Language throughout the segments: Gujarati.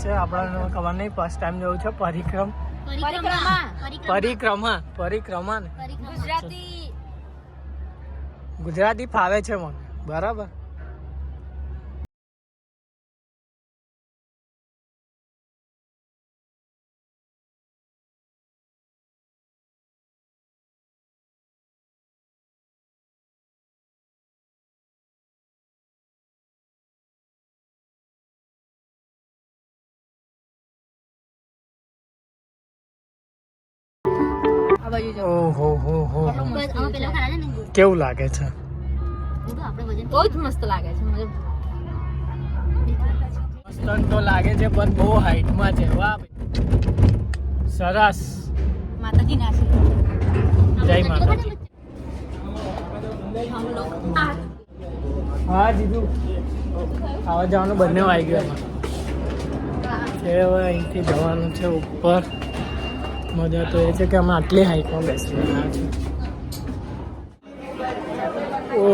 છે આપણને ખબર નહીં ફર્સ્ટ ટાઈમ જવું છે પરિક્રમા ગુજરાતી ફાવે છે મને બરાબર. કેવું લાગે છે? બહુ જ મસ્ત લાગે છે. મસ્ત તો લાગે છે પણ બહુ હાઈટમાં છે. વાહ સરસ. માતાજી ના છે. જય માતાજી. હા જીજુ આવા જવાનું બંને આવી ગયું એમાં. હવે અહીંથી જવાનું છે ઉપર. મજા તો એ છે કે અમે આટલી હાઈટમાં બેસી રહ્યા છીએ. ઓ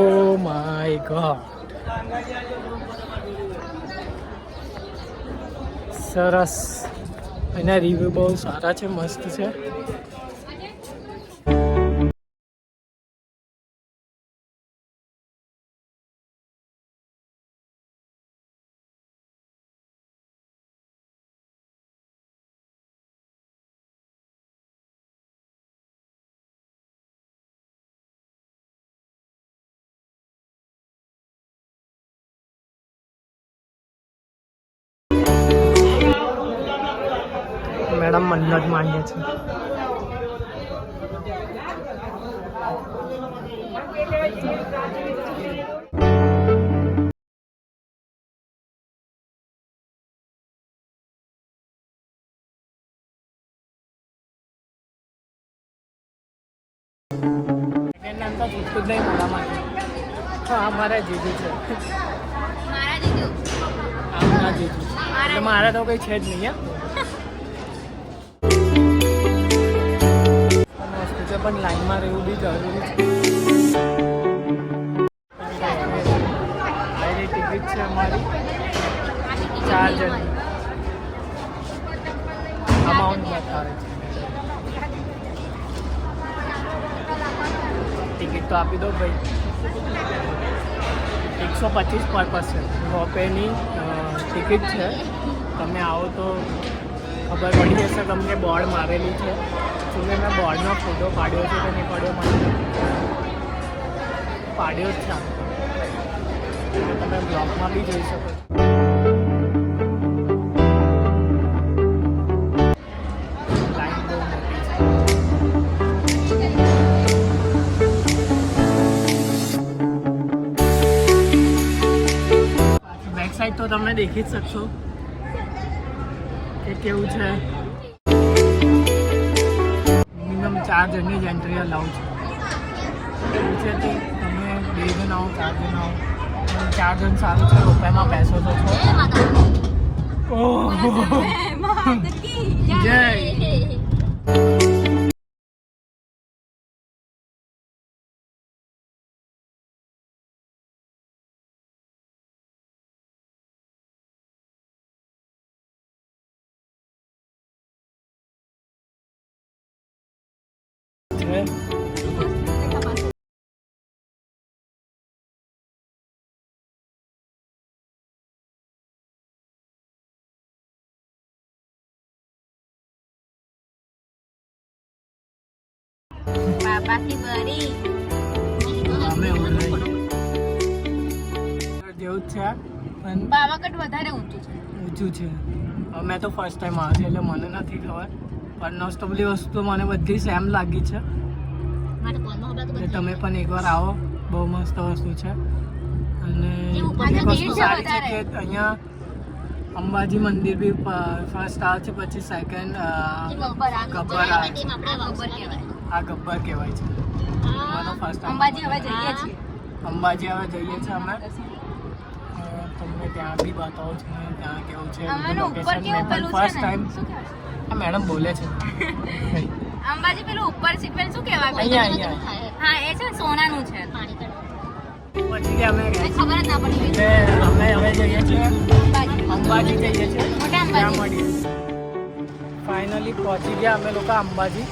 માય ગોડ સરસ. એના રિવ્યુ બહુ સારા છે, મસ્ત છે. મેડમ મન્નત માંગે છે. નામ તો છૂટતું જ નહીં મારા માટે. હા મારા જીજુ છે. મારા જીજુ એટલે મારા તો કઈ છે જ નહીં. પણ લાઈનમાં રહેવું બી જરૂરી છે. જણ અમાઉન્ટ બતાવે છે. ટિકિટ તો આપી દો ભાઈ. 125 પર પર્સન રોપેની ટિકિટ છે. તમે આવો તો ખબર પડી જશે. તમને બોર્ડ મારેલી છે. જો મેં બોર્ડનો ફોટો પાડ્યો છે કે નહીં પાડ્યો મને પાડ્યો જ છે. તમે બ્લોગમાં બી જોઈ શકો છો. લાઈન બહુ મોટી છે. બેક સાઈડ તો તમે દેખી જ શકશો કે કેવું છે. મિનિમમ 4 જણની જ એન્ટ્રી અલાઉ છે. એવું છે કે તમે 2 જણ આવો 4 જણ આવો. 4 જણ સારું છે. રૂપિયામાં બેસો તો છો. ઓહ જય. બાકી બરી અમે જેવું જ છે પણ પાવાગઢ વધારે ઊંચું છે. ઊંચું છે. મેં તો ફર્સ્ટ ટાઈમ આવ્યો છું એટલે મને નથી ખબર. પણ મોસ્ટ ઓફલી વસ્તુ મને બધી સેમ લાગી છે. તમે પણ એકવાર આવો. બહુ મસ્ત વસ્તુ છે. અને એક વસ્તુ સારી છે કે અહીંયા અંબાજી મંદિર બી ફર્સ્ટ આવે છે. પછી સેકન્ડ ગબ્બર આવે છે. આ ગબ્બર કહેવાય છે. અંબાજી હવે જઈએ છીએ. અંબાજી હવે જઈએ છીએ અમે. તમને ત્યાં બી બતાવું છું ત્યાં કેવું છે. ફર્સ્ટ ટાઈમ મેડમ બોલે છે. અંબાજી પેલું ઉપર છે પેલું શું કહેવાય? અહીંયા હા એ છે સોનાનું છે. પછી કે અમે ખબર જ ના પડી. અમે હવે જઈએ છીએ અંબાજી જઈએ છીએ. મોટા ત્યાં અંબાજી. મળીએ. ફાઇનલી પહોંચી ગયા અમે લોકો અંબાજી.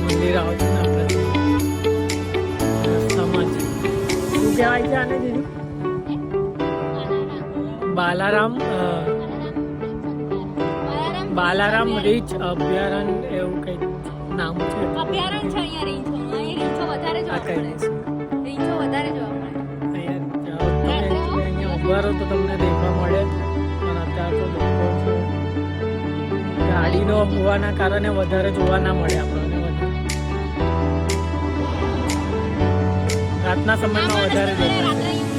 મંદિર આવો છો ને આપણે રસ્તામાં જ. શું કહેવાય છે આને દીદી? બાલારામ રીચ અભયારણ્ય એવું કંઈક નામ છે. અભયારણ્ય છે અહીંયા રીંછો. અહીં રીંછો વધારે જોવા મળે. રીંછો વધારે જોવા મળે. અહીંયા ઉભા રહો તો તમને દેખવા મળે. પણ અત્યારે તો લોકો છે ગાડીનો હોવાના કારણે વધારે જોવા ના મળે આપણને. રાતના સમયમાં વધારે જોવા મળે.